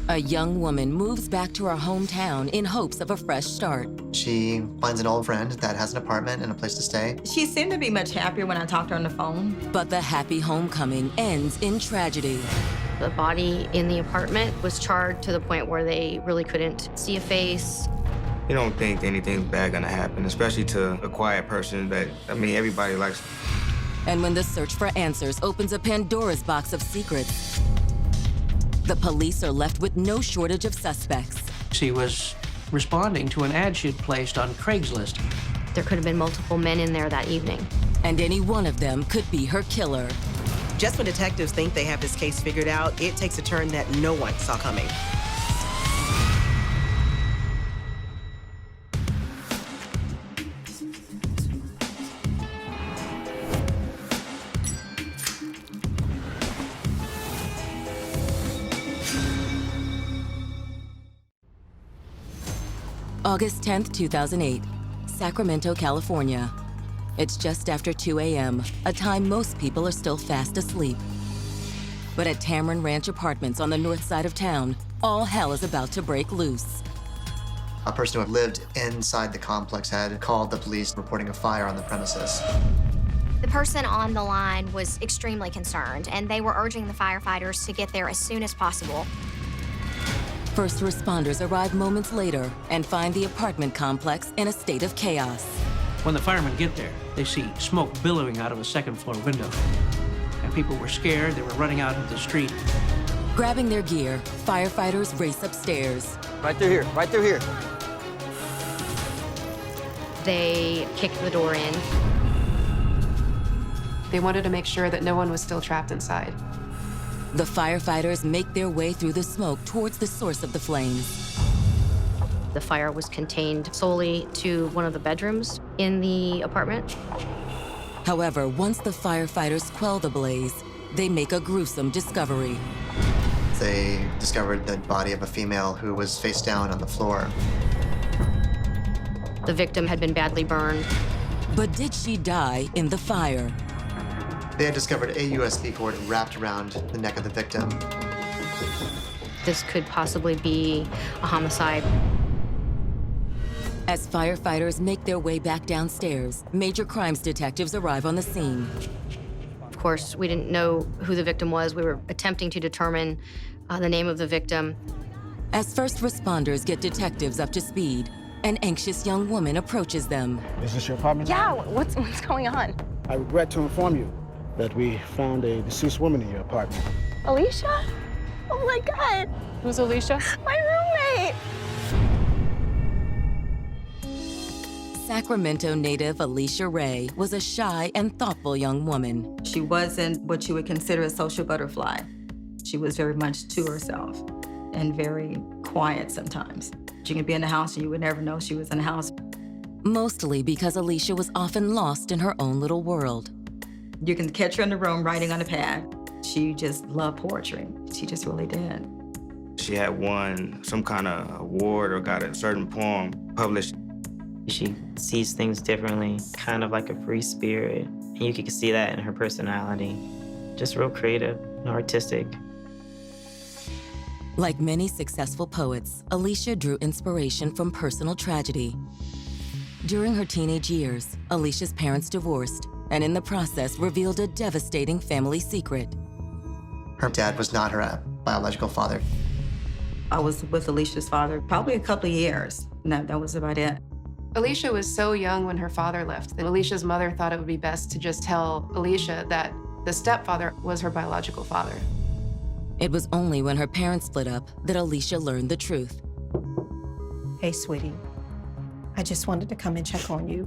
A young woman moves back to her hometown in hopes of a fresh start. She finds an old friend that has an apartment and a place to stay. She seemed to be much happier when I talked to her on the phone. But the happy homecoming ends in tragedy. The body in the apartment was charred to the point where they really couldn't see a face. You don't think anything's bad gonna happen, especially to a quiet person that, everybody likes. And when the search for answers opens a Pandora's box of secrets, the police are left with no shortage of suspects. She was responding to an ad she'd placed on Craigslist. There could have been multiple men in there that evening. And any one of them could be her killer. Just when detectives think they have this case figured out, it takes a turn that no one saw coming. August 10th, 2008, Sacramento, California. It's just after 2 a.m., a time most people are still fast asleep. But at Tamarind Ranch Apartments on the north side of town, all hell is about to break loose. A person who had lived inside the complex had called the police reporting a fire on the premises. The person on the line was extremely concerned, and they were urging the firefighters to get there as soon as possible. First responders arrive moments later and find the apartment complex in a state of chaos. When the firemen get there, they see smoke billowing out of a second-floor window. And people were scared. They were running out into the street. Grabbing their gear, firefighters race upstairs. Right through here, right through here. They kicked the door in. They wanted to make sure that no one was still trapped inside. The firefighters make their way through the smoke towards the source of the flames. The fire was contained solely to one of the bedrooms in the apartment. However, once the firefighters quell the blaze, they make a gruesome discovery. They discovered the body of a female who was face down on the floor. The victim had been badly burned. But did she die in the fire? They had discovered a USB cord wrapped around the neck of the victim. This could possibly be a homicide. As firefighters make their way back downstairs, major crimes detectives arrive on the scene. Of course, we didn't know who the victim was. We were attempting to determine the name of the victim. As first responders get detectives up to speed, an anxious young woman approaches them. Is this your apartment? Yeah, what's going on? I regret to inform you that we found a deceased woman in your apartment. Alicia? Oh my God. Who's Alicia? My roommate. Sacramento native Alicia Ray was a shy and thoughtful young woman. She wasn't what you would consider a social butterfly. She was very much to herself and very quiet sometimes. She could be in the house and you would never know she was in the house. Mostly because Alicia was often lost in her own little world. You can catch her in the room writing on a pad. She just loved poetry. She just really did. She had won some kind of award or got a certain poem published. She sees things differently, kind of like a free spirit. And you can see that in her personality. Just real creative and artistic. Like many successful poets, Alicia drew inspiration from personal tragedy. During her teenage years, Alicia's parents divorced, and in the process revealed a devastating family secret. Her dad was not her biological father. I was with Alicia's father probably a couple of years. No, that was about it. Alicia was so young when her father left that Alicia's mother thought it would be best to just tell Alicia that the stepfather was her biological father. It was only when her parents split up that Alicia learned the truth. Hey, sweetie. I just wanted to come and check on you.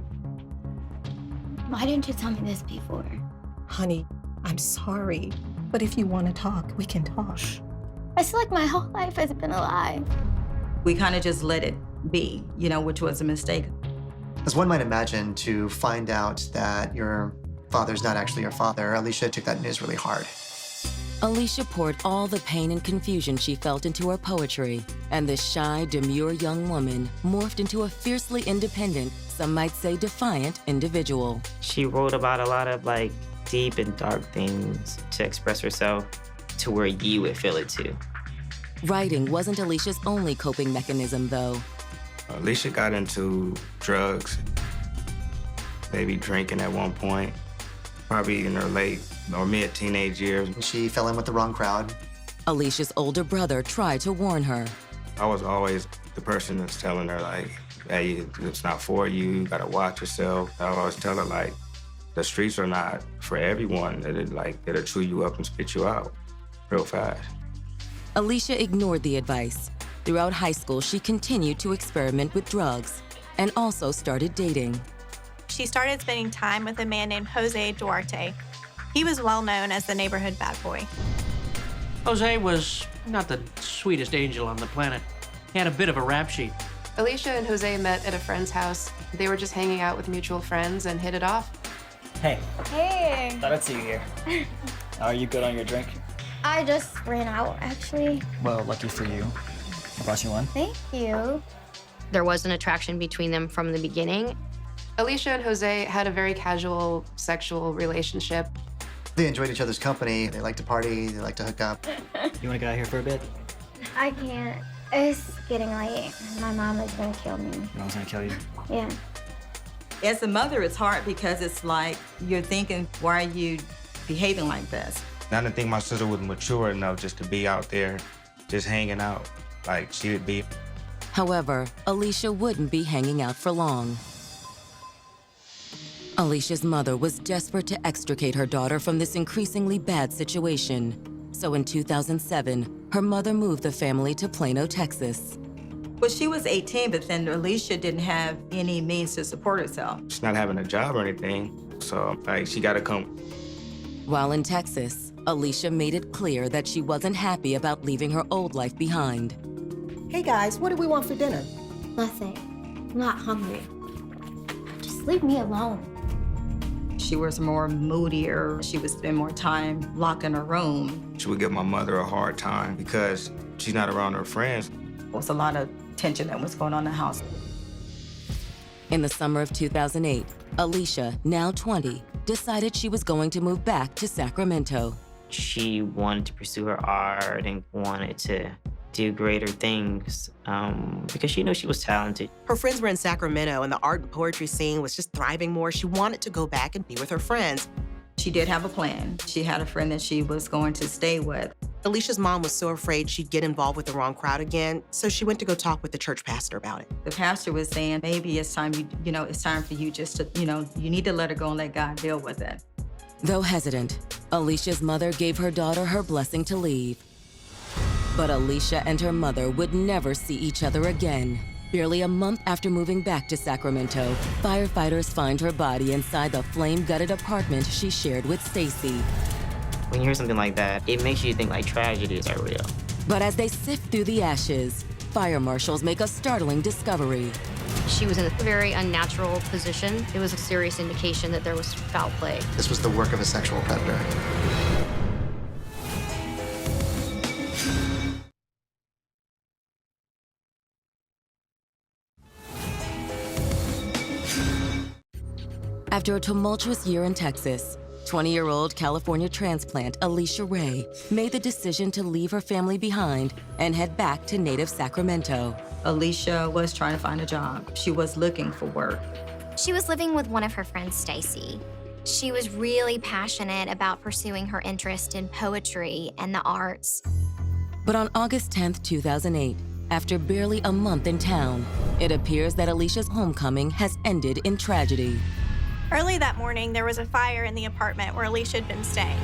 Why didn't you tell me this before? Honey, I'm sorry, but if you want to talk, we can talk. I feel like my whole life has been a lie. We kind of just let it be, which was a mistake. As one might imagine, to find out that your father's not actually your father, Alicia took that news really hard. Alicia poured all the pain and confusion she felt into her poetry, and the shy, demure young woman morphed into a fiercely independent, some might say defiant individual. She wrote about a lot of deep and dark things to express herself to where you would feel it too. Writing wasn't Alicia's only coping mechanism, though. Alicia got into drugs, maybe drinking at one point, probably in her late or mid-teenage years. She fell in with the wrong crowd. Alicia's older brother tried to warn her. I was always the person that's telling her, like, hey, it's not for you, you gotta watch yourself. I always tell her, like, the streets are not for everyone. It'll chew you up and spit you out real fast. Alicia ignored the advice. Throughout high school, she continued to experiment with drugs and also started dating. She started spending time with a man named Jose Duarte. He was well known as the neighborhood bad boy. Jose was not the sweetest angel on the planet. He had a bit of a rap sheet. Alicia and Jose met at a friend's house. They were just hanging out with mutual friends and hit it off. Hey. Hey. Thought I'd see you here. Are you good on your drink? I just ran out, actually. Well, lucky for you. I brought you one. Thank you. There was an attraction between them from the beginning. Alicia and Jose had a very casual sexual relationship. They enjoyed each other's company. They like to party. They like to hook up. You want to get out of here for a bit? I can't. It's getting late. My mom is gonna kill me. Your mom's gonna kill you? Yeah. As a mother, it's hard because it's like you're thinking, why are you behaving like this? I didn't think my sister was mature enough just to be out there, just hanging out like she would be. However, Alicia wouldn't be hanging out for long. Alicia's mother was desperate to extricate her daughter from this increasingly bad situation. So in 2007, her mother moved the family to Plano, Texas. Well, she was 18, but then Alicia didn't have any means to support herself. She's not having a job or anything, so like she gotta come. While in Texas, Alicia made it clear that she wasn't happy about leaving her old life behind. Hey guys, what do we want for dinner? Nothing. I'm not hungry. Just leave me alone. She was more moodier. She would spend more time locked in her room. She would give my mother a hard time because she's not around her friends. There was a lot of tension that was going on in the house. In the summer of 2008, Alicia, now 20, decided she was going to move back to Sacramento. She wanted to pursue her art and wanted to do greater things because she knew she was talented. Her friends were in Sacramento, and the art and poetry scene was just thriving more. She wanted to go back and be with her friends. She did have a plan. She had a friend that she was going to stay with. Alicia's mom was so afraid she'd get involved with the wrong crowd again, so she went to go talk with the church pastor about it. The pastor was saying, maybe it's time, it's time for you just to, you need to let her go and let God deal with it. Though hesitant, Alicia's mother gave her daughter her blessing to leave. But Alicia and her mother would never see each other again. Barely a month after moving back to Sacramento, firefighters find her body inside the flame-gutted apartment she shared with Stacy. When you hear something like that, it makes you think like tragedies are real. But as they sift through the ashes, fire marshals make a startling discovery. She was in a very unnatural position. It was a serious indication that there was foul play. This was the work of a sexual predator. After a tumultuous year in Texas, 20-year-old California transplant Alicia Ray made the decision to leave her family behind and head back to native Sacramento. Alicia was trying to find a job. She was looking for work. She was living with one of her friends, Stacy. She was really passionate about pursuing her interest in poetry and the arts. But on August 10th, 2008, after barely a month in town, it appears that Alicia's homecoming has ended in tragedy. Early that morning, there was a fire in the apartment where Alicia had been staying.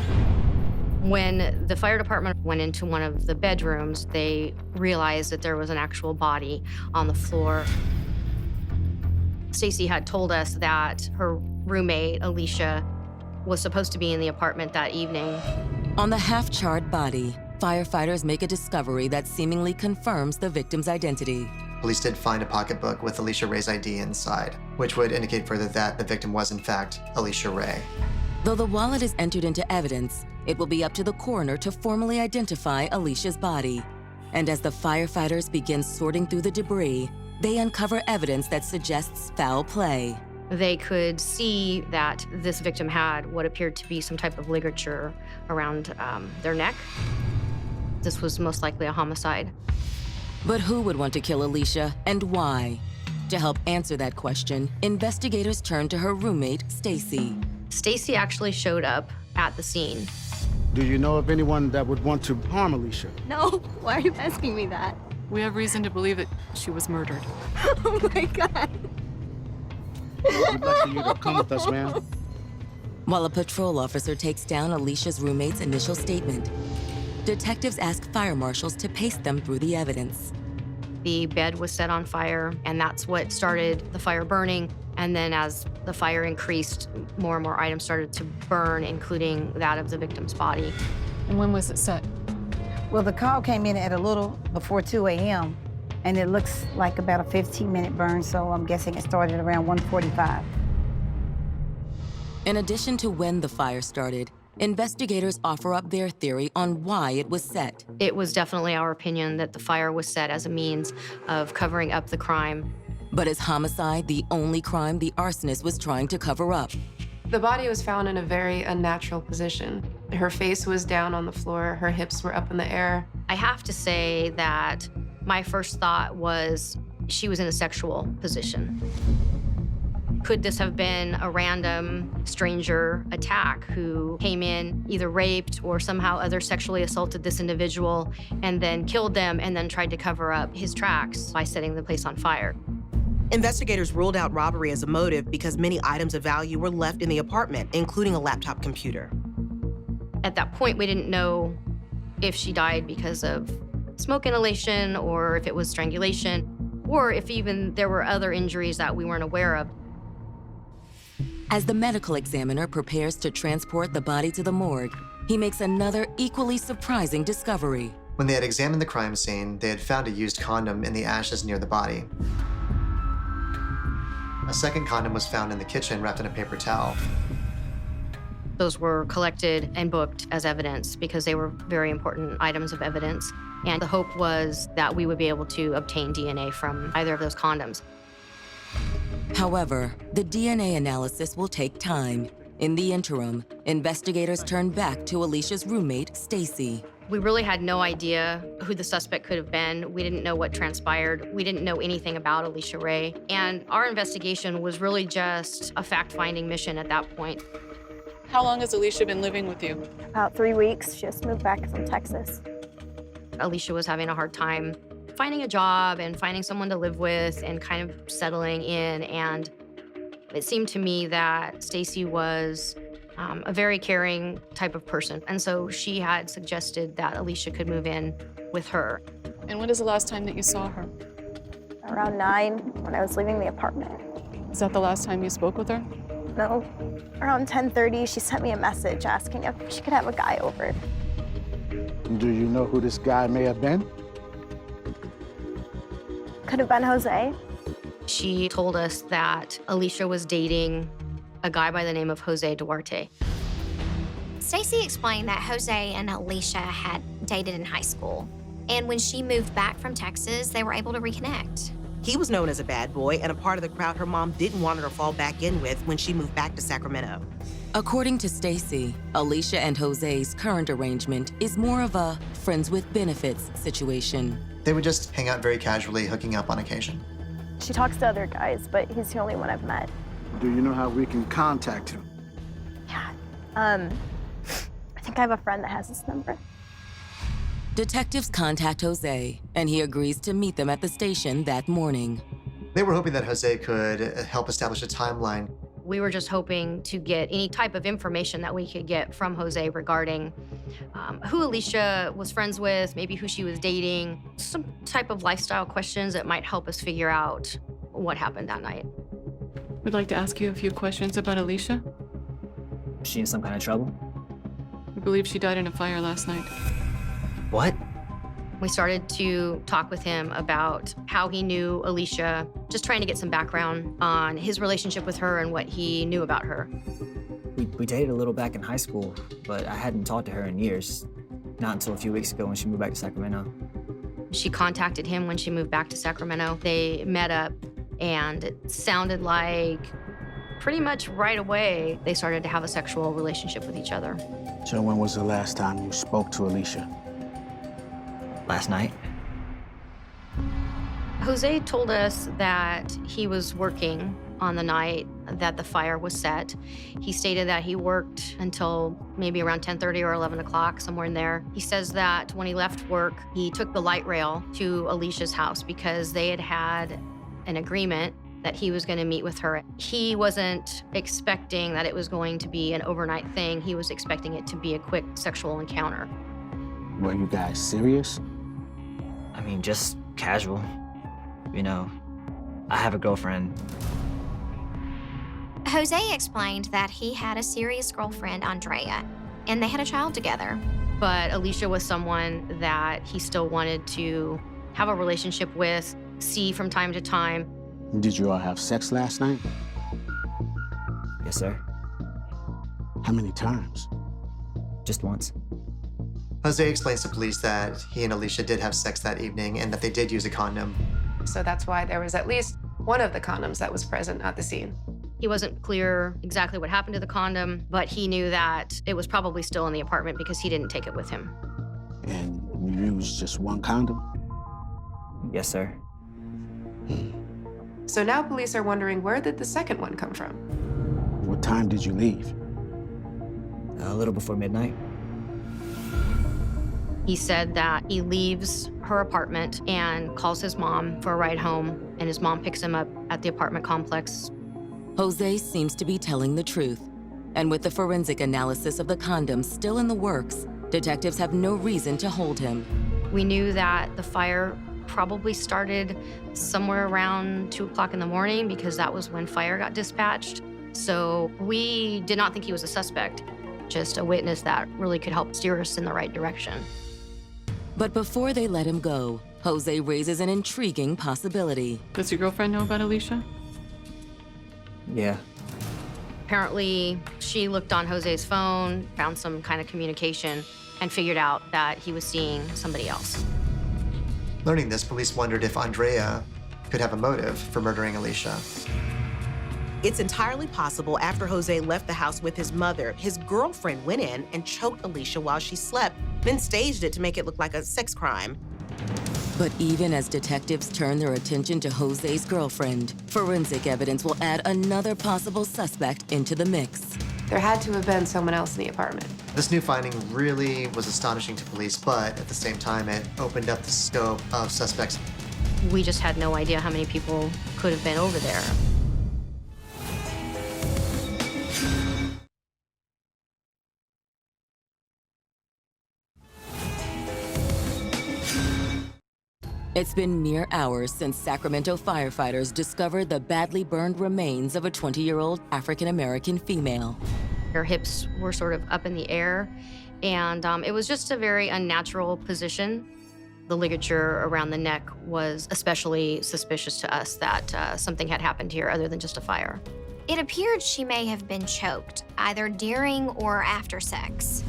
When the fire department went into one of the bedrooms, they realized that there was an actual body on the floor. Stacy had told us that her roommate, Alicia, was supposed to be in the apartment that evening. On the half-charred body, firefighters make a discovery that seemingly confirms the victim's identity. Police did find a pocketbook with Alicia Ray's ID inside, which would indicate further that the victim was in fact Alicia Ray. Though the wallet is entered into evidence, it will be up to the coroner to formally identify Alicia's body. And as the firefighters begin sorting through the debris, they uncover evidence that suggests foul play. They could see that this victim had what appeared to be some type of ligature around their neck. this was most likely a homicide. But who would want to kill Alicia and why? To help answer that question, investigators turned to her roommate, Stacy. Stacy actually showed up at the scene. Do you know of anyone that would want to harm Alicia? No, why are you asking me that? We have reason to believe that she was murdered. Oh my God. We'd like for you to come with us, ma'am. While a patrol officer takes down Alicia's roommate's initial statement, detectives ask fire marshals to pace them through the evidence. The bed was set on fire, and that's what started the fire burning. And then as the fire increased, more and more items started to burn, including that of the victim's body. And when was it set? Well, the call came in at a little before 2 a.m., and it looks like about a 15-minute burn, so I'm guessing it started around 1:45. In addition to when the fire started, investigators offer up their theory on why it was set. It was definitely our opinion that the fire was set as a means of covering up the crime. But is homicide the only crime the arsonist was trying to cover up? The body was found in a very unnatural position. Her face was down on the floor, her hips were up in the air. I have to say that my first thought was she was in a sexual position. Could this have been a random stranger attack who came in, either raped or somehow other sexually assaulted this individual and then killed them and then tried to cover up his tracks by setting the place on fire? Investigators ruled out robbery as a motive because many items of value were left in the apartment, including a laptop computer. At that point, we didn't know if she died because of smoke inhalation or if it was strangulation, or if even there were other injuries that we weren't aware of. As the medical examiner prepares to transport the body to the morgue, he makes another equally surprising discovery. When they had examined the crime scene, they had found a used condom in the ashes near the body. A second condom was found in the kitchen wrapped in a paper towel. Those were collected and booked as evidence because they were very important items of evidence. And the hope was that we would be able to obtain DNA from either of those condoms. However, the DNA analysis will take time. In the interim, investigators turn back to Alicia's roommate, Stacy. We really had no idea who the suspect could have been. We didn't know what transpired. We didn't know anything about Alicia Ray. And our investigation was really just a fact-finding mission at that point. How long has Alicia been living with you? About 3 weeks. She just moved back from Texas. Alicia was having a hard time finding a job and finding someone to live with and kind of settling in. And it seemed to me that Stacy was a very caring type of person. And so she had suggested that Alicia could move in with her. And when is the last time that you saw her? Around 9 when I was leaving the apartment. Is that the last time you spoke with her? No. Around 10:30, she sent me a message asking if she could have a guy over. Do you know who this guy may have been? Could have been Jose. She told us that Alicia was dating a guy by the name of Jose Duarte. Stacy explained that Jose and Alicia had dated in high school. And when she moved back from Texas, they were able to reconnect. He was known as a bad boy and a part of the crowd her mom didn't want her to fall back in with when she moved back to Sacramento. According to Stacy, Alicia and Jose's current arrangement is more of a friends with benefits situation. They would just hang out very casually, hooking up on occasion. She talks to other guys, but he's the only one I've met. Do you know how we can contact him? Yeah. I think I have a friend that has his number. Detectives contact Jose, and he agrees to meet them at the station that morning. They were hoping that Jose could help establish a timeline. We were just hoping to get any type of information that we could get from Jose regarding who Alicia was friends with, maybe who she was dating, some type of lifestyle questions that might help us figure out what happened that night. We'd like to ask you a few questions about Alicia. Is she in some kind of trouble? We believe she died in a fire last night. What? We started to talk with him about how he knew Alicia, just trying to get some background on his relationship with her and what he knew about her. We dated a little back in high school, but I hadn't talked to her in years. Not until a few weeks ago when she moved back to Sacramento. She contacted him when she moved back to Sacramento. They met up, and it sounded like pretty much right away they started to have a sexual relationship with each other. So when was the last time you spoke to Alicia? last night. Jose told us that he was working on the night that the fire was set. He stated that he worked until maybe around 10:30 or 11 o'clock, somewhere in there. He says that when he left work, he took the light rail to Alicia's house because they had had an agreement that he was going to meet with her. He wasn't expecting that it was going to be an overnight thing. He was expecting it to be a quick sexual encounter. Were you guys serious? I mean, just casual. You know, I have a girlfriend. Jose explained that he had a serious girlfriend, Andrea, and they had a child together. But Alicia was someone that he still wanted to have a relationship with, see from time to time. Did you all have sex last night? Yes, sir. How many times? Just once. Jose explains to police that he and Alicia did have sex that evening and that they did use a condom. So that's why there was at least one of the condoms that was present at the scene. He wasn't clear exactly what happened to the condom, but he knew that it was probably still in the apartment because he didn't take it with him. And you used just one condom? Yes, sir. So now police are wondering, where did the second one come from? What time did you leave? A little before midnight. He said that he leaves her apartment and calls his mom for a ride home, and his mom picks him up at the apartment complex. Jose seems to be telling the truth. And with the forensic analysis of the condom still in the works, detectives have no reason to hold him. We knew that the fire probably started somewhere around 2 o'clock in the morning because that was when fire got dispatched. So we did not think he was a suspect, just a witness that really could help steer us in the right direction. But before they let him go, Jose raises an intriguing possibility. Does your girlfriend know about Alicia? Yeah. Apparently, she looked on Jose's phone, found some kind of communication, and figured out that he was seeing somebody else. Learning this, police wondered if Andrea could have a motive for murdering Alicia. It's entirely possible after Jose left the house with his mother, his girlfriend went in and choked Alicia while she slept, then staged it to make it look like a sex crime. But even as detectives turn their attention to Jose's girlfriend, forensic evidence will add another possible suspect into the mix. There had to have been someone else in the apartment. This new finding really was astonishing to police, but at the same time, it opened up the scope of suspects. We just had no idea how many people could have been over there. It's been mere hours since Sacramento firefighters discovered the badly burned remains of a 20-year-old African-American female. Her hips were sort of up in the air, and it was just a very unnatural position. The ligature around the neck was especially suspicious to us that something had happened here other than just a fire. It appeared she may have been choked, either during or after sex.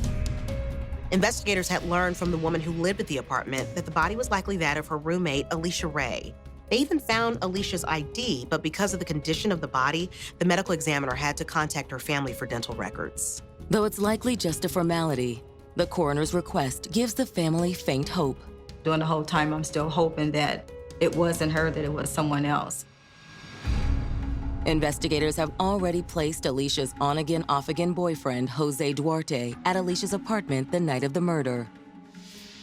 Investigators had learned from the woman who lived at the apartment that the body was likely that of her roommate, Alicia Ray. They even found Alicia's ID, but because of the condition of the body, the medical examiner had to contact her family for dental records. Though it's likely just a formality, the coroner's request gives the family faint hope. During the whole time, I'm still hoping that it wasn't her, that it was someone else. Investigators have already placed Alicia's on-again, off-again boyfriend, Jose Duarte, at Alicia's apartment the night of the murder.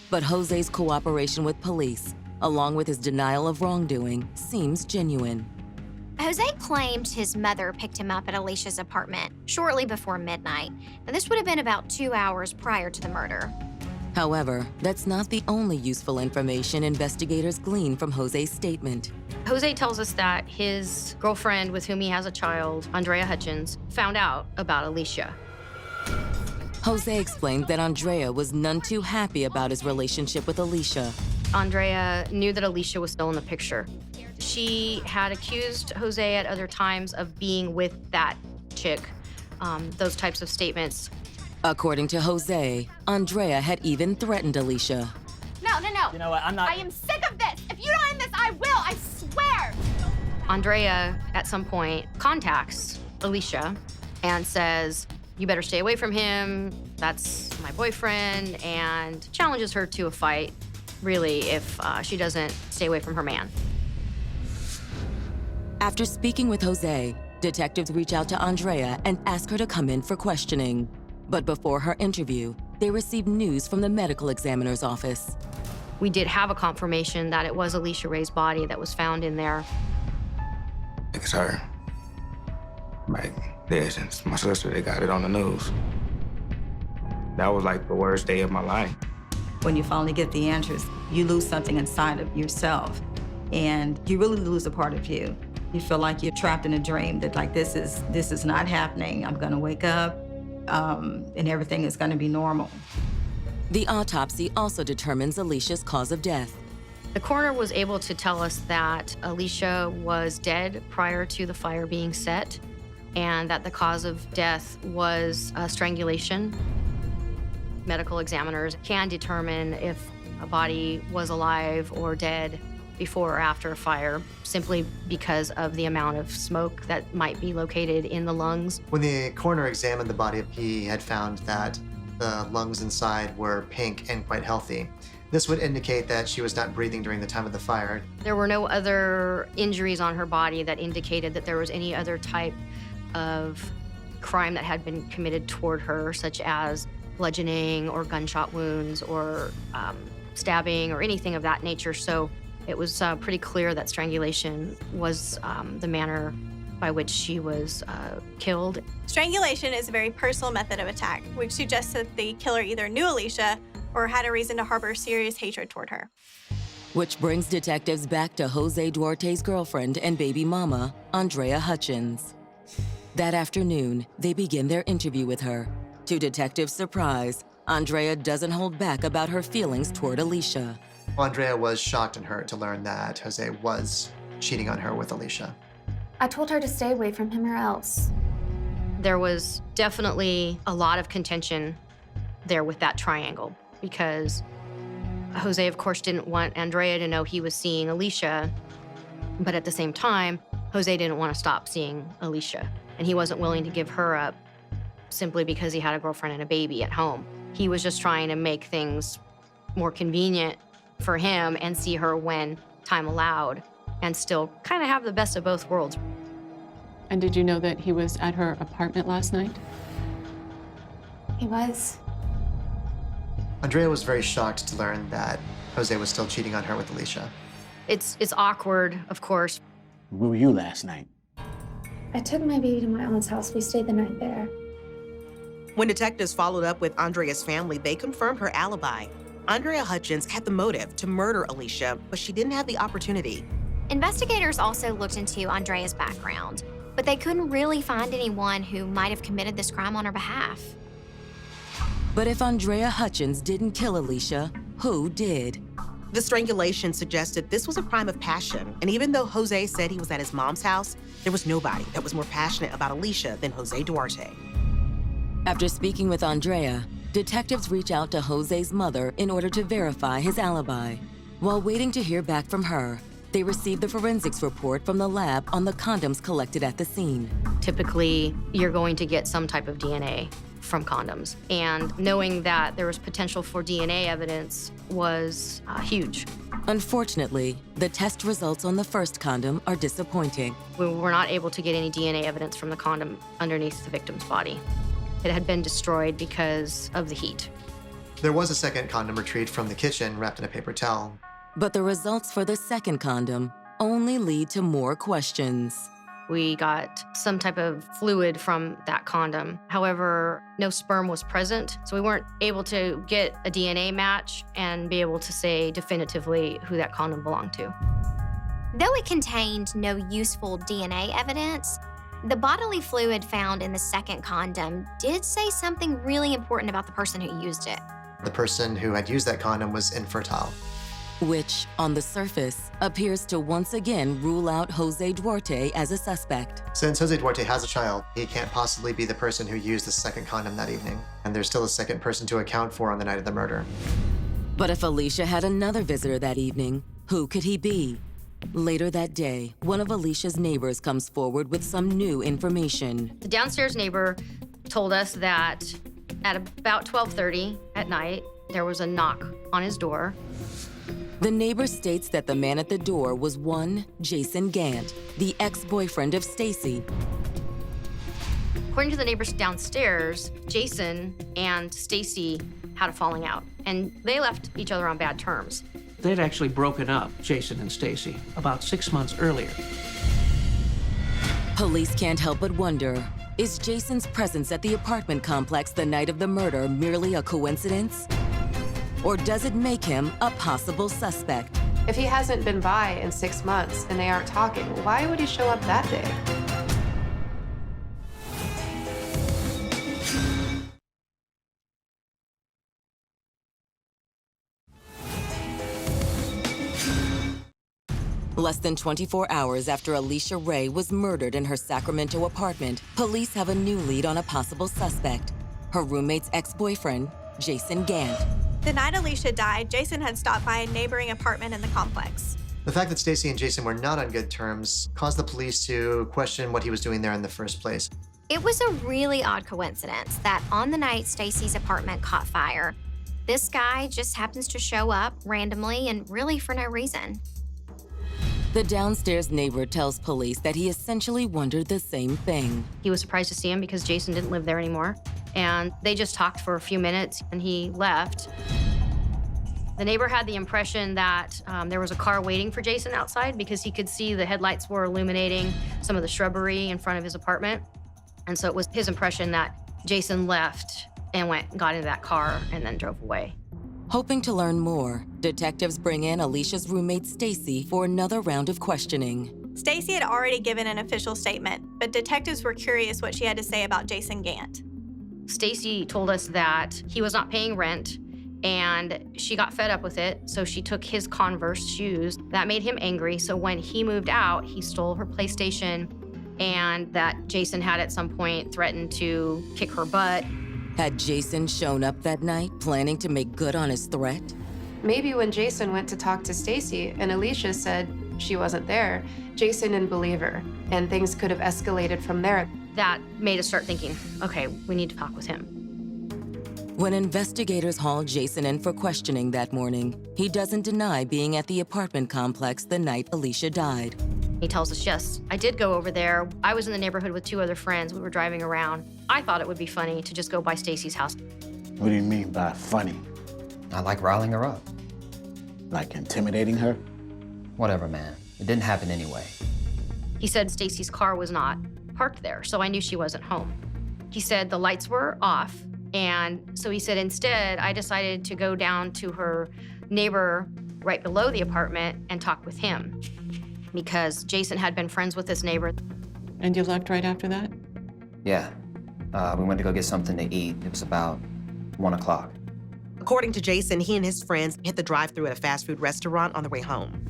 But Jose's cooperation with police, along with his denial of wrongdoing, seems genuine. Jose claimed his mother picked him up at Alicia's apartment shortly before midnight, and this would have been about 2 hours prior to the murder. However, that's not the only useful information investigators glean from Jose's statement. Jose tells us that his girlfriend, with whom he has a child, Andrea Hutchins, found out about Alicia. Jose explained that Andrea was none too happy about his relationship with Alicia. Andrea knew that Alicia was still in the picture. She had accused Jose at other times of being with that chick, those types of statements. According to Jose, Andrea had even threatened Alicia. No. You know what, I am sick of this. If you don't end this, I will. I swear. Andrea, at some point, contacts Alicia and says, "You better stay away from him. That's my boyfriend," and challenges her to a fight. really, if she doesn't stay away from her man. After speaking with Jose, detectives reach out to Andrea and ask her to come in for questioning. But before her interview, they received news from the medical examiner's office. We did have a confirmation that it was Alicia Ray's body that was found in there. It's her. Like, it's my sister, they got it on the news. That was like the worst day of my life. When you finally get the answers, you lose something inside of yourself, and you really lose a part of you. You feel like you're trapped in a dream that like, this is not happening. I'm gonna wake up, and everything is gonna be normal. The autopsy also determines Alicia's cause of death. The coroner was able to tell us that Alicia was dead prior to the fire being set, and that the cause of death was strangulation. Medical examiners can determine if a body was alive or dead before or after a fire, simply because of the amount of smoke that might be located in the lungs. When the coroner examined the body, he had found that the lungs inside were pink and quite healthy. This would indicate that she was not breathing during the time of the fire. There were no other injuries on her body that indicated that there was any other type of crime that had been committed toward her, such as bludgeoning or gunshot wounds or stabbing or anything of that nature. So it was pretty clear that strangulation was the manner by which she was killed. Strangulation is a very personal method of attack, which suggests that the killer either knew Alicia or had a reason to harbor serious hatred toward her. Which brings detectives back to Jose Duarte's girlfriend and baby mama, Andrea Hutchins. That afternoon, they begin their interview with her. To detectives' surprise, Andrea doesn't hold back about her feelings toward Alicia. Andrea was shocked and hurt to learn that Jose was cheating on her with Alicia. I told her to stay away from him or else. There was definitely a lot of contention there with that triangle, because Jose, of course, didn't want Andrea to know he was seeing Alicia, but at the same time, Jose didn't want to stop seeing Alicia, and he wasn't willing to give her up simply because he had a girlfriend and a baby at home. He was just trying to make things more convenient for him and see her when time allowed, and still kind of have the best of both worlds. And did you know that he was at her apartment last night? He was. Andrea was very shocked to learn that Jose was still cheating on her with Alicia. It's awkward, of course. Where were you last night? I took my baby to my aunt's house. We stayed the night there. When detectives followed up with Andrea's family, they confirmed her alibi. Andrea Hutchins had the motive to murder Alicia, but she didn't have the opportunity. Investigators also looked into Andrea's background, but they couldn't really find anyone who might have committed this crime on her behalf. But if Andrea Hutchins didn't kill Alicia, who did? The strangulation suggested this was a crime of passion, and even though Jose said he was at his mom's house, there was nobody that was more passionate about Alicia than Jose Duarte. After speaking with Andrea, detectives reach out to Jose's mother in order to verify his alibi. While waiting to hear back from her, they receive the forensics report from the lab on the condoms collected at the scene. Typically, you're going to get some type of DNA from condoms. And knowing that there was potential for DNA evidence was huge. Unfortunately, the test results on the first condom are disappointing. We were not able to get any DNA evidence from the condom underneath the victim's body. It had been destroyed because of the heat. There was a second condom retrieved from the kitchen wrapped in a paper towel. But the results for the second condom only lead to more questions. We got some type of fluid from that condom. However, no sperm was present, so we weren't able to get a DNA match and be able to say definitively who that condom belonged to. Though it contained no useful DNA evidence, the bodily fluid found in the second condom did say something really important about the person who used it. The person who had used that condom was infertile. Which, on the surface, appears to once again rule out Jose Duarte as a suspect. Since Jose Duarte has a child, he can't possibly be the person who used the second condom that evening. And there's still a second person to account for on the night of the murder. But if Alicia had another visitor that evening, who could he be? Later that day, one of Alicia's neighbors comes forward with some new information. The downstairs neighbor told us that at about 12:30 at night, There was a knock on his door. The neighbor states that the man at the door was one Jason Gant, the ex-boyfriend of Stacy. According to the neighbors downstairs, Jason and Stacy had a falling out, and they left each other on bad terms. They'd actually broken up, Jason and Stacy, about 6 months earlier. Police can't help but wonder, is Jason's presence at the apartment complex the night of the murder merely a coincidence? Or does it make him a possible suspect? If he hasn't been by in 6 months and they aren't talking, why would he show up that day? Less than 24 hours after Alicia Ray was murdered in her Sacramento apartment, police have a new lead on a possible suspect, her roommate's ex-boyfriend, Jason Gant. The night Alicia died, Jason had stopped by a neighboring apartment in the complex. The fact that Stacy and Jason were not on good terms caused the police to question what he was doing there in the first place. It was a really odd coincidence that on the night Stacy's apartment caught fire, this guy just happens to show up randomly and really for no reason. The downstairs neighbor tells police that he essentially wondered the same thing. He was surprised to see him because Jason didn't live there anymore. And they just talked for a few minutes and he left. The neighbor had the impression that there was a car waiting for Jason outside because he could see the headlights were illuminating some of the shrubbery in front of his apartment. And so it was his impression that Jason left and got into that car and then drove away. Hoping to learn more, detectives bring in Alicia's roommate Stacy for another round of questioning. Stacy had already given an official statement, but detectives were curious what she had to say about Jason Gant. Stacy told us that he was not paying rent and she got fed up with it, so she took his Converse shoes. That made him angry, so when he moved out, he stole her PlayStation, and that Jason had at some point threatened to kick her butt. Had Jason shown up that night, planning to make good on his threat? Maybe when Jason went to talk to Stacy and Alicia said she wasn't there, Jason didn't believe her, and things could have escalated from there. That made us start thinking, okay, we need to talk with him. When investigators hauled Jason in for questioning that morning, he doesn't deny being at the apartment complex the night Alicia died. He tells us, yes, I did go over there. I was in the neighborhood with 2 other friends. We were driving around. I thought it would be funny to just go by Stacy's house. What do you mean by funny? I like riling her up. Like intimidating her? Whatever, man. It didn't happen anyway. He said Stacy's car was not parked there, so I knew she wasn't home. He said the lights were off, and so he said instead, I decided to go down to her neighbor right below the apartment and talk with him because Jason had been friends with this neighbor. And you left right after that? Yeah. We went to go get something to eat. It was about 1 o'clock. According to Jason, he and his friends hit the drive-thru at a fast food restaurant on their way home.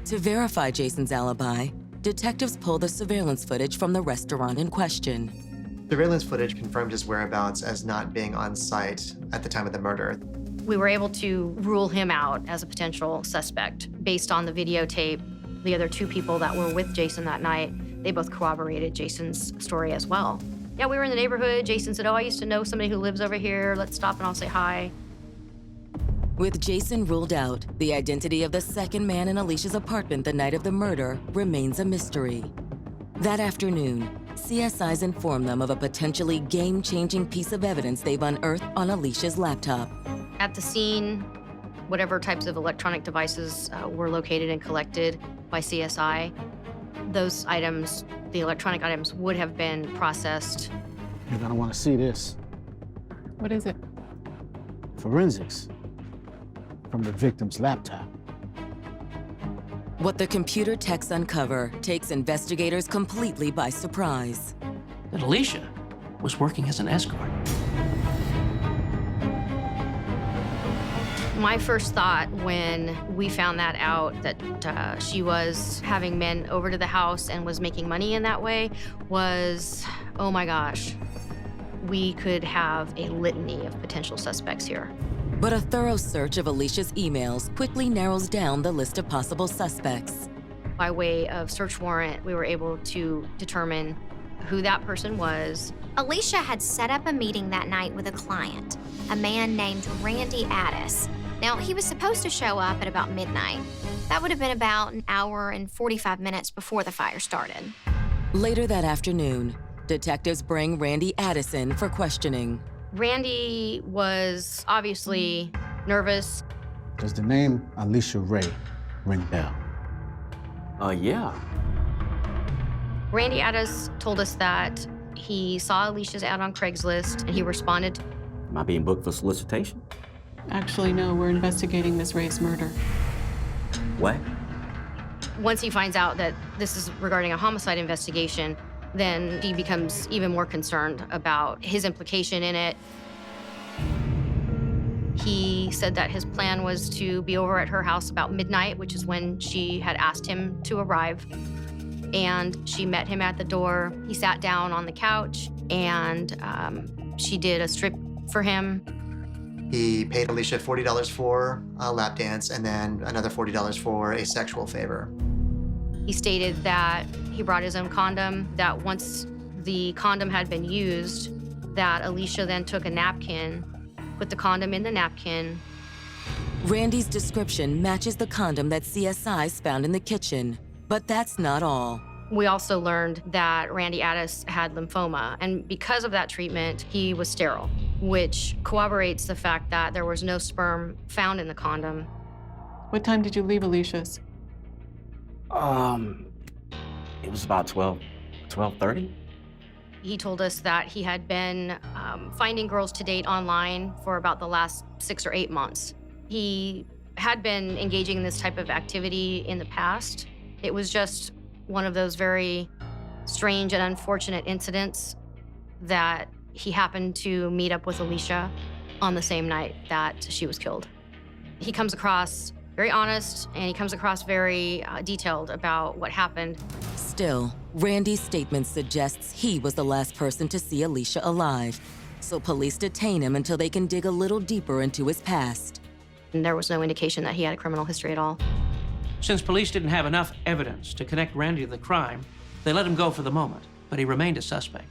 To verify Jason's alibi, detectives pulled the surveillance footage from the restaurant in question. Surveillance footage confirmed his whereabouts as not being on site at the time of the murder. We were able to rule him out as a potential suspect based on the videotape. The other 2 people that were with Jason that night, they both corroborated Jason's story as well. Yeah, we were in the neighborhood. Jason said, oh, I used to know somebody who lives over here. Let's stop and I'll say hi. With Jason ruled out, the identity of the second man in Alicia's apartment the night of the murder remains a mystery. That afternoon, CSIs inform them of a potentially game-changing piece of evidence they've unearthed on Alicia's laptop. At the scene, whatever types of electronic devices were located and collected by CSI, those items, the electronic items, would have been processed. You're gonna wanna see this. What is it? Forensics from the victim's laptop. What the computer techs uncover takes investigators completely by surprise. That Alicia was working as an escort. My first thought when we found that out, that she was having men over to the house and was making money in that way, was, oh my gosh, we could have a litany of potential suspects here. But a thorough search of Alicia's emails quickly narrows down the list of possible suspects. By way of search warrant, we were able to determine who that person was. Alicia had set up a meeting that night with a client, a man named Randy Addis. Now, he was supposed to show up at about midnight. That would have been about an hour and 45 minutes before the fire started. Later that afternoon, detectives bring Randy Addis in for questioning. Randy was obviously nervous. Does the name Alicia Ray ring a bell? Yeah. Randy Addis told us that he saw Alicia's ad on Craigslist and he responded. Am I being booked for solicitation? Actually, no, we're investigating Miss Ray's murder. What? Once he finds out that this is regarding a homicide investigation, then he becomes even more concerned about his implication in it. He said that his plan was to be over at her house about midnight, which is when she had asked him to arrive. And she met him at the door. He sat down on the couch, and she did a strip for him. He paid Alicia $40 for a lap dance and then another $40 for a sexual favor. He stated that he brought his own condom, that once the condom had been used, that Alicia then took a napkin, put the condom in the napkin. Randy's description matches the condom that CSIs found in the kitchen, but that's not all. We also learned that Randy Addis had lymphoma, and because of that treatment, he was sterile, which corroborates the fact that there was no sperm found in the condom. What time did you leave Alicia's? It was about 12:30. He told us that he had been finding girls to date online for about the last 6 or 8 months. He had been engaging in this type of activity in the past. It was just one of those very strange and unfortunate incidents that he happened to meet up with Alicia on the same night that she was killed. He comes across very honest, and he comes across very detailed about what happened. Still, Randy's statement suggests he was the last person to see Alicia alive, so police detain him until they can dig a little deeper into his past. And there was no indication that he had a criminal history at all. Since police didn't have enough evidence to connect Randy to the crime, they let him go for the moment, but he remained a suspect.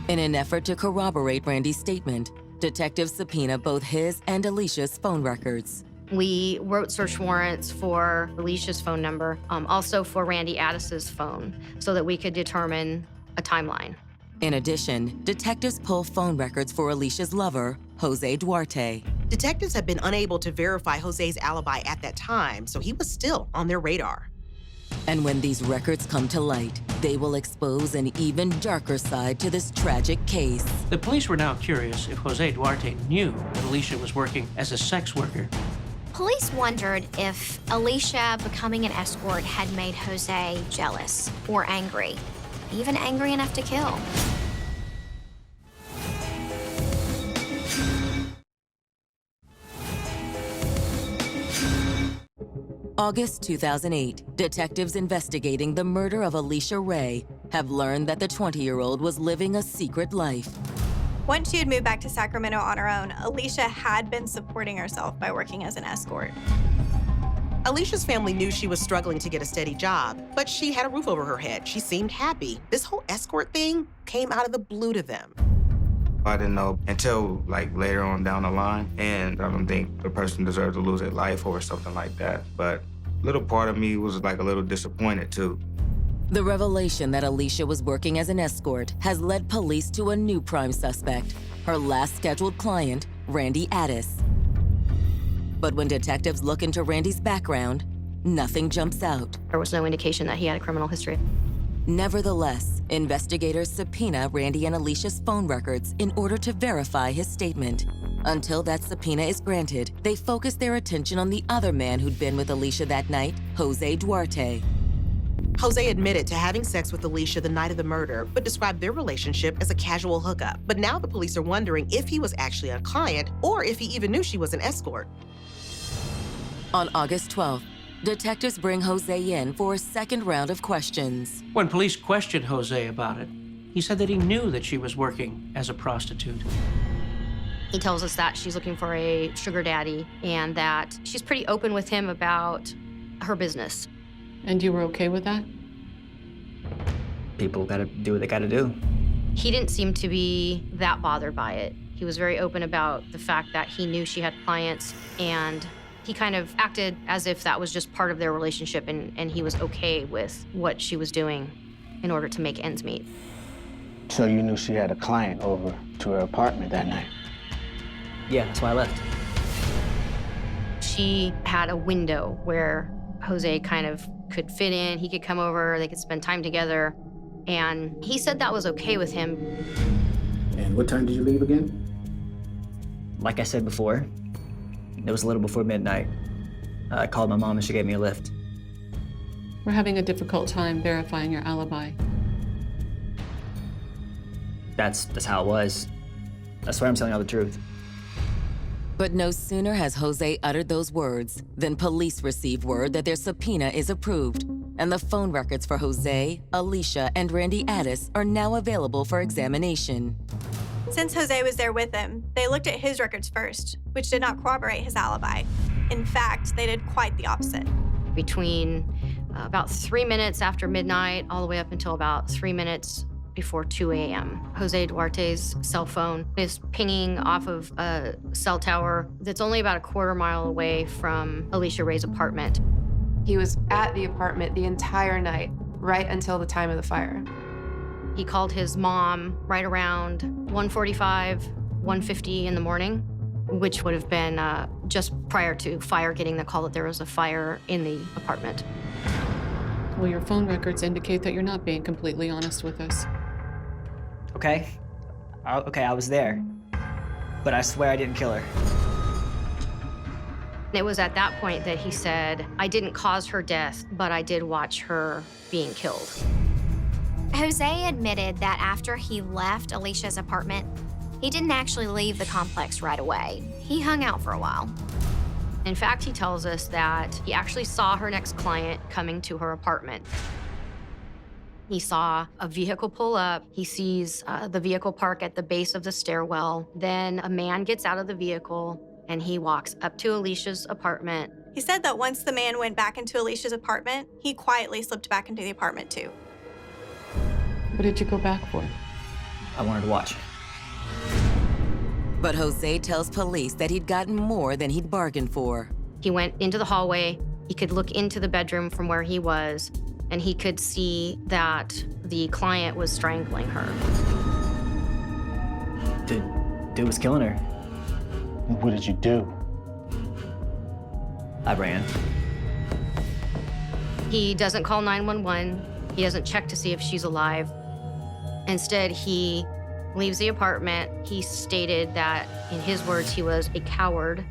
In an effort to corroborate Randy's statement, detectives subpoena both his and Alicia's phone records. We wrote search warrants for Alicia's phone number, also for Randy Addis's phone, so that we could determine a timeline. In addition, detectives pull phone records for Alicia's lover, Jose Duarte. Detectives have been unable to verify Jose's alibi at that time, so he was still on their radar. And when these records come to light, they will expose an even darker side to this tragic case. The police were now curious if Jose Duarte knew that Alicia was working as a sex worker. Police wondered if Alicia becoming an escort had made Jose jealous or angry, even angry enough to kill. August 2008, detectives investigating the murder of Alicia Ray have learned that the 20-year-old was living a secret life. Once she had moved back to Sacramento on her own, Alicia had been supporting herself by working as an escort. Alicia's family knew she was struggling to get a steady job, but she had a roof over her head. She seemed happy. This whole escort thing came out of the blue to them. I didn't know until like later on down the line, and I don't think the person deserved to lose their life or something like that. But a little part of me was like a little disappointed too. The revelation that Alicia was working as an escort has led police to a new prime suspect, her last scheduled client, Randy Addis. But when detectives look into Randy's background, nothing jumps out. There was no indication that he had a criminal history. Nevertheless, investigators subpoena Randy and Alicia's phone records in order to verify his statement. Until that subpoena is granted, they focus their attention on the other man who'd been with Alicia that night, Jose Duarte. Jose admitted to having sex with Alicia the night of the murder, but described their relationship as a casual hookup. But now the police are wondering if he was actually a client or if he even knew she was an escort. On August 12th, detectives bring Jose in for a second round of questions. When police questioned Jose about it, he said that he knew that she was working as a prostitute. He tells us that she's looking for a sugar daddy and that she's pretty open with him about her business. And you were okay with that? People gotta do what they gotta do. He didn't seem to be that bothered by it. He was very open about the fact that he knew she had clients, and he kind of acted as if that was just part of their relationship, and he was okay with what she was doing in order to make ends meet. So you knew she had a client over to her apartment that night? Yeah, that's why I left. She had a window where Jose kind of could fit in. He could come over, they could spend time together, and he said that was okay with him. And what time did you leave again? Like I said before, it was a little before midnight. I called my mom and she gave me a lift. We're having a difficult time verifying your alibi. That's how it was. I swear I'm telling all the truth. But no sooner has Jose uttered those words than police receive word that their subpoena is approved, and the phone records for Jose, Alicia, and Randy Addis are now available for examination. Since Jose was there with him, they looked at his records first, which did not corroborate his alibi. In fact, they did quite the opposite. Between about 3 minutes after midnight, all the way up until about 3 minutes before 2 a.m. Jose Duarte's cell phone is pinging off of a cell tower that's only about a quarter mile away from Alicia Ray's apartment. He was at the apartment the entire night, right until the time of the fire. He called his mom right around 1:45, 1:50 in the morning, which would have been just prior to fire, getting the call that there was a fire in the apartment. Well, your phone records indicate that you're not being completely honest with us. Okay? Okay, I was there. But I swear I didn't kill her. It was at that point that he said, I didn't cause her death, but I did watch her being killed. Jose admitted that after he left Alicia's apartment, he didn't actually leave the complex right away. He hung out for a while. In fact, he tells us that he actually saw her next client coming to her apartment. He saw a vehicle pull up. He sees the vehicle park at the base of the stairwell. Then a man gets out of the vehicle and he walks up to Alicia's apartment. He said that once the man went back into Alicia's apartment, he quietly slipped back into the apartment too. What did you go back for? I wanted to watch. But Jose tells police that he'd gotten more than he'd bargained for. He went into the hallway. He could look into the bedroom from where he was, and he could see that the client was strangling her. Dude was killing her. What did you do? I ran. He doesn't call 911. He doesn't check to see if she's alive. Instead, he leaves the apartment. He stated that, in his words, he was a coward.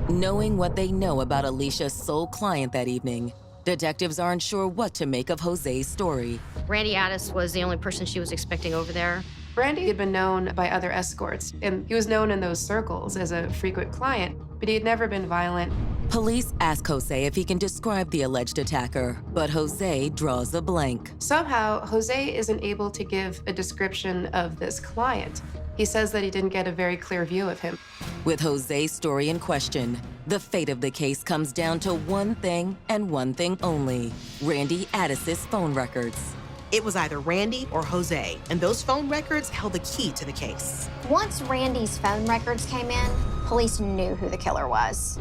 Knowing what they know about Alicia's sole client that evening, detectives aren't sure what to make of Jose's story. Randy Addis was the only person she was expecting over there. Randy had been known by other escorts, and he was known in those circles as a frequent client, but he had never been violent. Police ask Jose if he can describe the alleged attacker, but Jose draws a blank. Somehow, Jose isn't able to give a description of this client. He says that he didn't get a very clear view of him. With Jose's story in question, the fate of the case comes down to one thing and one thing only: Randy Addis's phone records. It was either Randy or Jose, and those phone records held the key to the case. Once Randy's phone records came in, police knew who the killer was.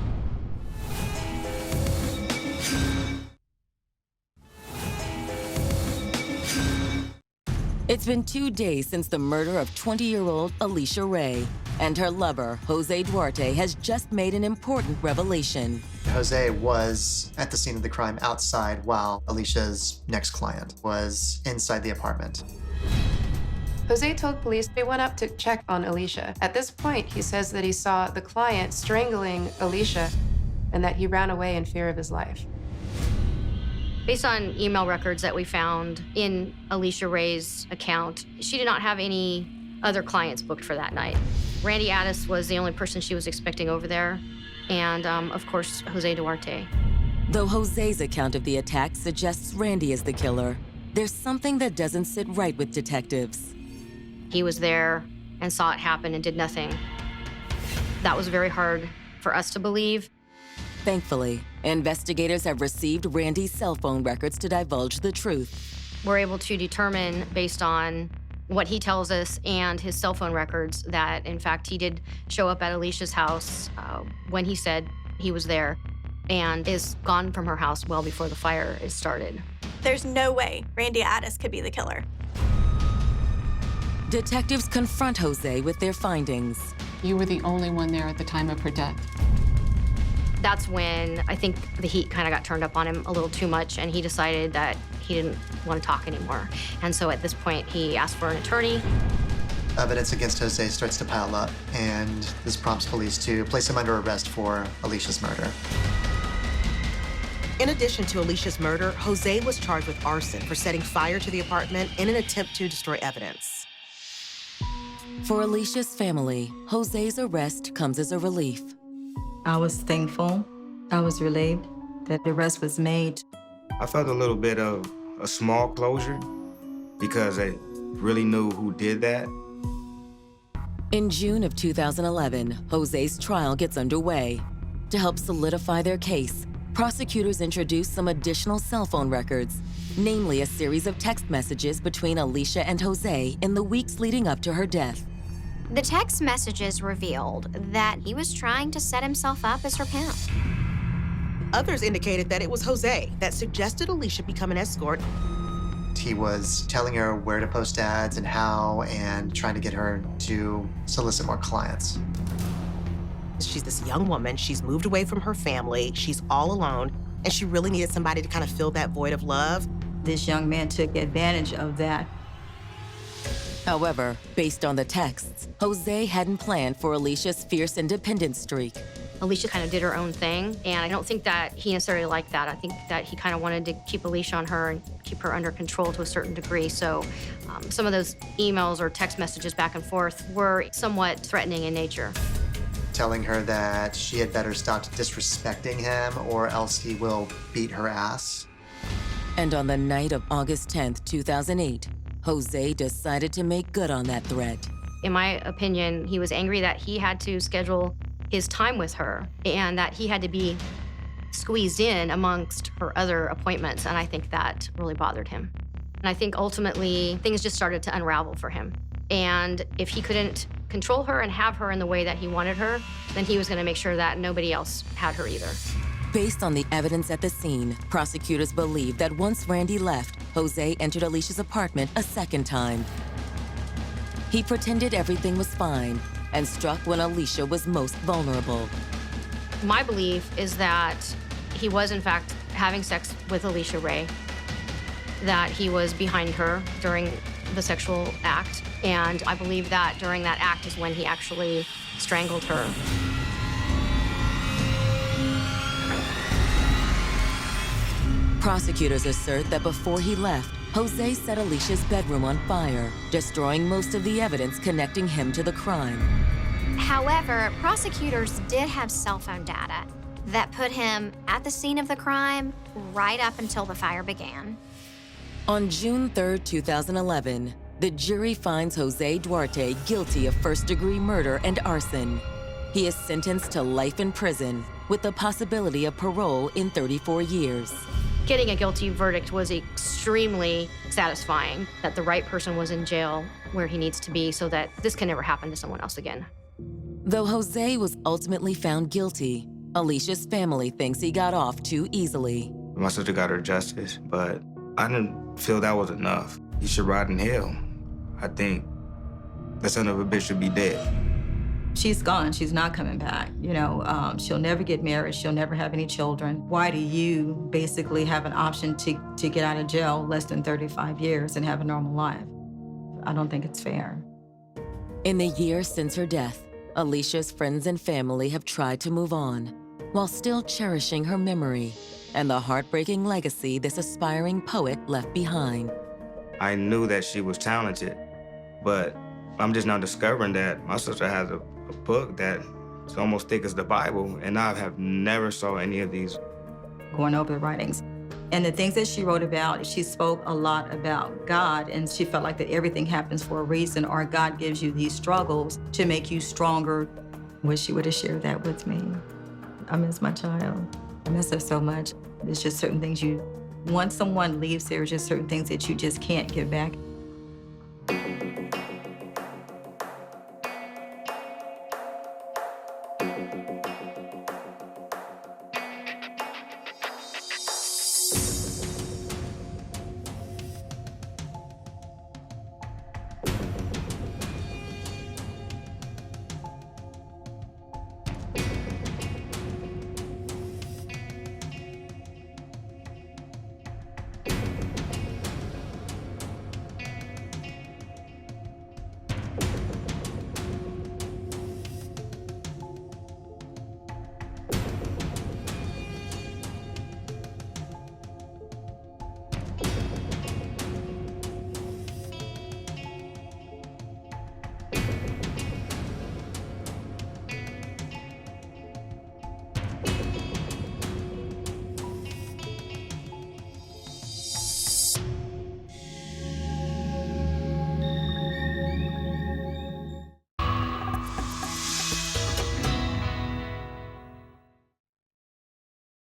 It's been 2 days since the murder of 20-year-old Alicia Ray, and her lover, Jose Duarte, has just made an important revelation. Jose was at the scene of the crime outside while Alicia's next client was inside the apartment. Jose told police they went up to check on Alicia. At this point, he says that he saw the client strangling Alicia and that he ran away in fear of his life. Based on email records that we found in Alicia Ray's account, she did not have any other clients booked for that night. Randy Addis was the only person she was expecting over there, and of course, Jose Duarte. Though Jose's account of the attack suggests Randy is the killer, there's something that doesn't sit right with detectives. He was there and saw it happen and did nothing. That was very hard for us to believe. Thankfully, investigators have received Randy's cell phone records to divulge the truth. We're able to determine, based on what he tells us and his cell phone records, that in fact he did show up at Alicia's house when he said he was there, and is gone from her house well before the fire is started. There's no way Randy Addis could be the killer. Detectives confront Jose with their findings. You were the only one there at the time of her death. That's when I think the heat kind of got turned up on him a little too much, and he decided that he didn't want to talk anymore. And so at this point, he asked for an attorney. Evidence against Jose starts to pile up, and this prompts police to place him under arrest for Alicia's murder. In addition to Alicia's murder, Jose was charged with arson for setting fire to the apartment in an attempt to destroy evidence. For Alicia's family, Jose's arrest comes as a relief. I was thankful. I was relieved that the arrest was made. I felt a little bit of a small closure because I really knew who did that. In June of 2011, Jose's trial gets underway. To help solidify their case, prosecutors introduce some additional cell phone records, namely a series of text messages between Alicia and Jose in the weeks leading up to her death. The text messages revealed that he was trying to set himself up as her pimp. Others indicated that it was Jose that suggested Alicia become an escort. He was telling her where to post ads and how, and trying to get her to solicit more clients. She's this young woman, she's moved away from her family, she's all alone, and she really needed somebody to kind of fill that void of love. This young man took advantage of that. However, based on the texts, Jose hadn't planned for Alicia's fierce independence streak. Alicia kind of did her own thing, and I don't think that he necessarily liked that. I think that he kind of wanted to keep Alicia on her and keep her under control to a certain degree. So some of those emails or text messages back and forth were somewhat threatening in nature. Telling her that she had better stop disrespecting him or else he will beat her ass. And on the night of August 10th, 2008, Jose decided to make good on that threat. In my opinion, he was angry that he had to schedule his time with her and that he had to be squeezed in amongst her other appointments, and I think that really bothered him. And I think ultimately things just started to unravel for him. And if he couldn't control her and have her in the way that he wanted her, then he was going to make sure that nobody else had her either. Based on the evidence at the scene, prosecutors believe that once Randy left, Jose entered Alicia's apartment a second time. He pretended everything was fine and struck when Alicia was most vulnerable. My belief is that he was, in fact, having sex with Alicia Ray, that he was behind her during the sexual act, and I believe that during that act is when he actually strangled her. Prosecutors assert that before he left, Jose set Alicia's bedroom on fire, destroying most of the evidence connecting him to the crime. However, prosecutors did have cell phone data that put him at the scene of the crime right up until the fire began. On June 3rd, 2011, the jury finds Jose Duarte guilty of first-degree murder and arson. He is sentenced to life in prison with the possibility of parole in 34 years. Getting a guilty verdict was extremely satisfying, that the right person was in jail where he needs to be so that this can never happen to someone else again. Though Jose was ultimately found guilty, Alicia's family thinks he got off too easily. My sister got her justice, but I didn't feel that was enough. He should rot in hell. I think that son of a bitch should be dead. She's gone. She's not coming back. You know, she'll never get married. She'll never have any children. Why do you basically have an option to get out of jail less than 35 years and have a normal life? I don't think it's fair. In the years since her death, Alicia's friends and family have tried to move on, while still cherishing her memory and the heartbreaking legacy this aspiring poet left behind. I knew that she was talented, but I'm just now discovering that my sister has a book that's almost thick as the Bible, and I have never saw any of these. Going over the writings. And the things that she wrote about, she spoke a lot about God, and she felt like that everything happens for a reason, or God gives you these struggles to make you stronger. Wish she would have shared that with me. I miss my child. I miss her so much. There's just certain things you Once someone leaves, there are just certain things that you just can't get back.